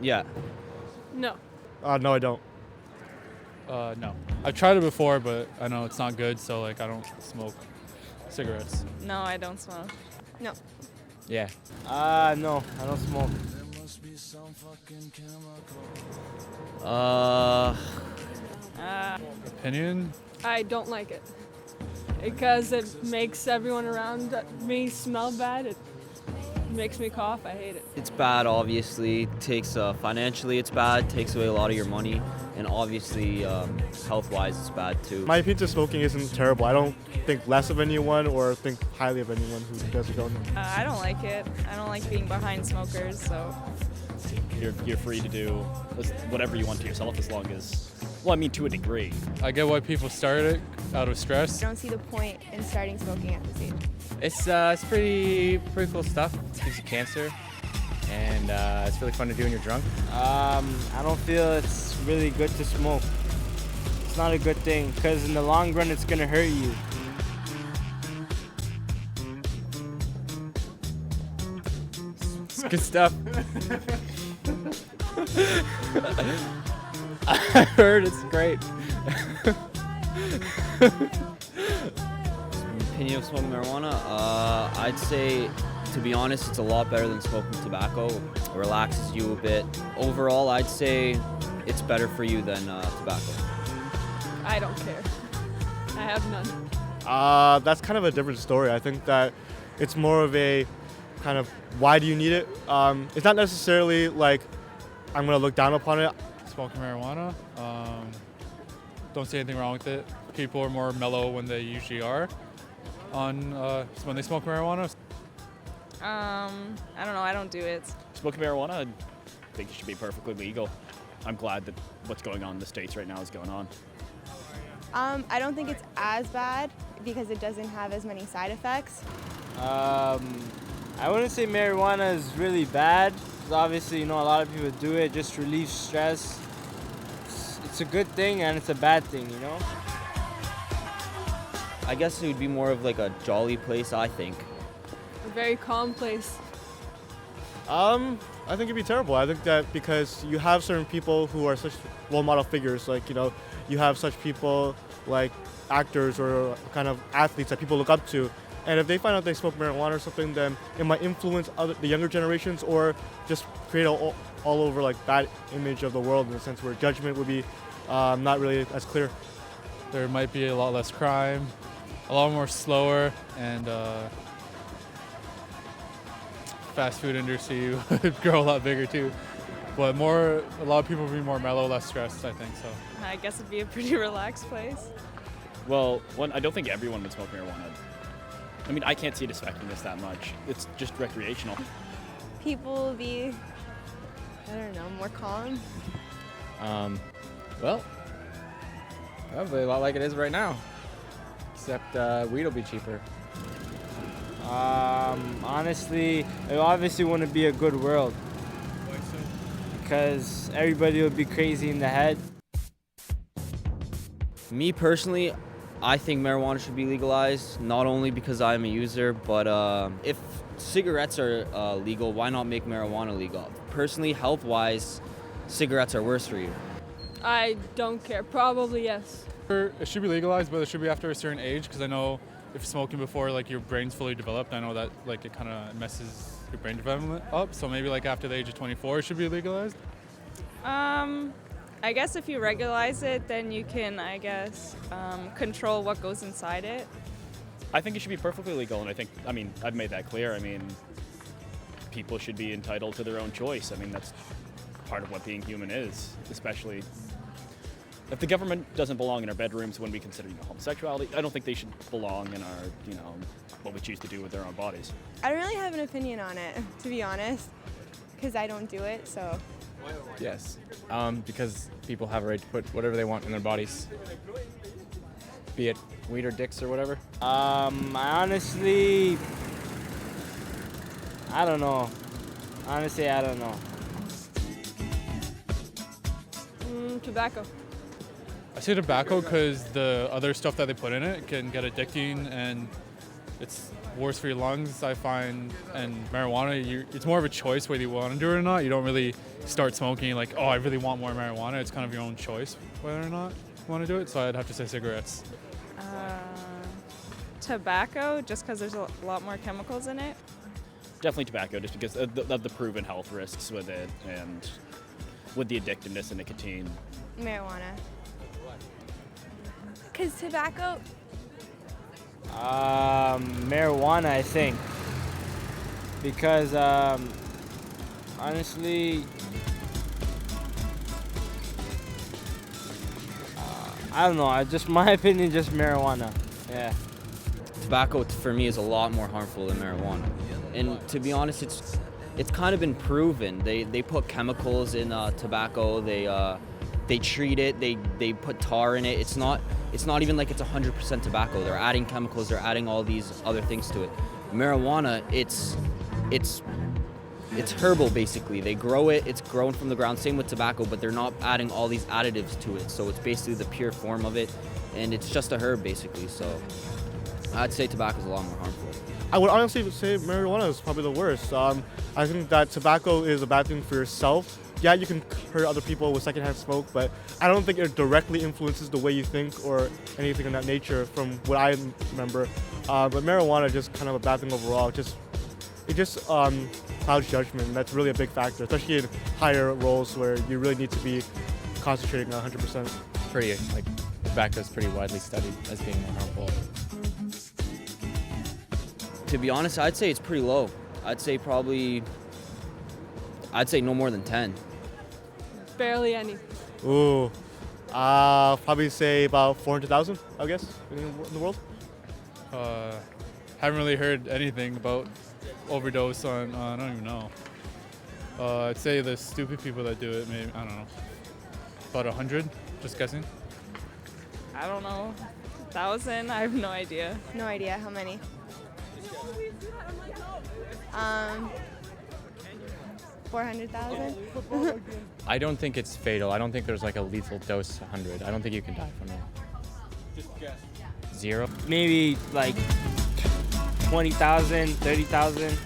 Yeah. No. No, I don't. No. I've tried it before, but I know it's not good, so like I don't smoke cigarettes. No, I don't smoke. No. Yeah. No, I don't smoke. Opinion? I don't like it. Because it makes everyone around me smell bad. It makes me cough. I hate it. It's bad, obviously. Takes financially, it's bad. Takes away a lot of your money, and obviously, health-wise, it's bad too. My opinion of smoking isn't terrible. I don't think less of anyone or think highly of anyone who does or don't. I don't like it. I don't like being behind smokers, so. You're free to do whatever you want to yourself as long as, well, I mean, to a degree. I get why people start it out of stress. I don't see the point in starting smoking at this age. It's pretty cool stuff. It gives you cancer, and it's really fun to do when you're drunk. I don't feel it's really good to smoke. It's not a good thing because in the long run it's gonna hurt you. It's good stuff. I heard it's great. Opinion of smoking marijuana? I'd say, to be honest, it's a lot better than smoking tobacco. It relaxes you a bit. Overall, I'd say it's better for you than tobacco. I don't care. I have none. That's kind of a different story. I think that it's more of a kind of why do you need it? It's not necessarily like I'm going to look down upon it. Smoking marijuana, don't see anything wrong with it. People are more mellow when they usually are when they smoke marijuana. I don't know. I don't do it. Smoking marijuana, I think it should be perfectly legal. I'm glad that what's going on in the States right now is going on. I don't think it's as bad because it doesn't have as many side effects. I wouldn't say marijuana is really bad. 'Cause obviously, a lot of people do it, just relieves stress. It's a good thing and it's a bad thing, I guess it would be more of like a jolly place, I think. A very calm place. I think it'd be terrible. I think that because you have certain people who are such role model figures, like, you have such people like actors or kind of athletes that people look up to. And if they find out they smoke marijuana or something, then it might influence the younger generations or just create all over like bad image of the world in a sense where judgment would be not really as clear. There might be a lot less crime, a lot more slower, and fast food industry would grow a lot bigger too. But a lot of people would be more mellow, less stressed, I think so. I guess it'd be a pretty relaxed place. Well, I don't think everyone would smoke marijuana. I mean, I can't see it affecting us that much. It's just recreational. People will be, more calm. Well, probably a lot like it is right now, except weed will be cheaper. Honestly, it obviously wouldn't be a good world. Why so? Because everybody would be crazy in the head. Me personally, I think marijuana should be legalized, not only because I'm a user, but if cigarettes are legal, why not make marijuana legal? Personally, health-wise, cigarettes are worse for you. I don't care. Probably yes. It should be legalized, but it should be after a certain age, because I know if smoking before like your brain's fully developed, I know that like it kind of messes your brain development up. So maybe like after the age of 24, it should be legalized. I guess if you regularize it, then you can, control what goes inside it. I think it should be perfectly legal, and I've made that clear. People should be entitled to their own choice. That's part of what being human is, especially if the government doesn't belong in our bedrooms when we consider homosexuality. I don't think they should belong in our, what we choose to do with their own bodies. I don't really have an opinion on it, to be honest, because I don't do it, so. Yes, because people have a right to put whatever they want in their bodies, be it weed or dicks or whatever. I don't know. Honestly, I don't know. Tobacco. I say tobacco because the other stuff that they put in it can get addicting, and it's worse for your lungs, I find. And marijuana, it's more of a choice whether you want to do it or not. You don't really start smoking like, oh, I really want more marijuana. It's kind of your own choice whether or not you want to do it. So I'd have to say cigarettes. Tobacco, just because there's a lot more chemicals in it. Definitely tobacco, just because of the proven health risks with it and with the addictiveness of nicotine. Marijuana. Because tobacco, Marijuana, I think. Because honestly, I don't know. My opinion, just marijuana. Yeah. Tobacco for me is a lot more harmful than marijuana, and to be honest, it's kind of been proven. They put chemicals in tobacco. They treat it. They put tar in it. It's not even like it's 100% tobacco. They're adding chemicals. They're adding all these other things to it. Marijuana, it's herbal basically. They grow it. It's grown from the ground. Same with tobacco, but they're not adding all these additives to it. So it's basically the pure form of it, and it's just a herb basically. So I'd say tobacco is a lot more harmful. I would honestly say marijuana is probably the worst. I think that tobacco is a bad thing for yourself. Yeah, you can hurt other people with secondhand smoke, but I don't think it directly influences the way you think or anything of that nature from what I remember. But marijuana is just kind of a bad thing overall. It just clouds judgment, and that's really a big factor, especially in higher roles where you really need to be concentrating 100%. Tobacco is pretty widely studied as being more harmful. To be honest, I'd say it's pretty low. I'd say no more than 10. Barely any. Ooh, probably say about 400,000, I guess, in the world. Haven't really heard anything about overdose on, I don't even know. I'd say the stupid people that do it, maybe, I don't know, about 100, just guessing. I don't know. 1,000? I have no idea. no idea how many. 400,000. I don't think it's fatal. I don't think there's like a lethal dose 100. I don't think you can die from it. 0? Maybe like 20,000, 30,000.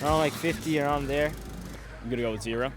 Around like 50, around there. I'm gonna go with 0.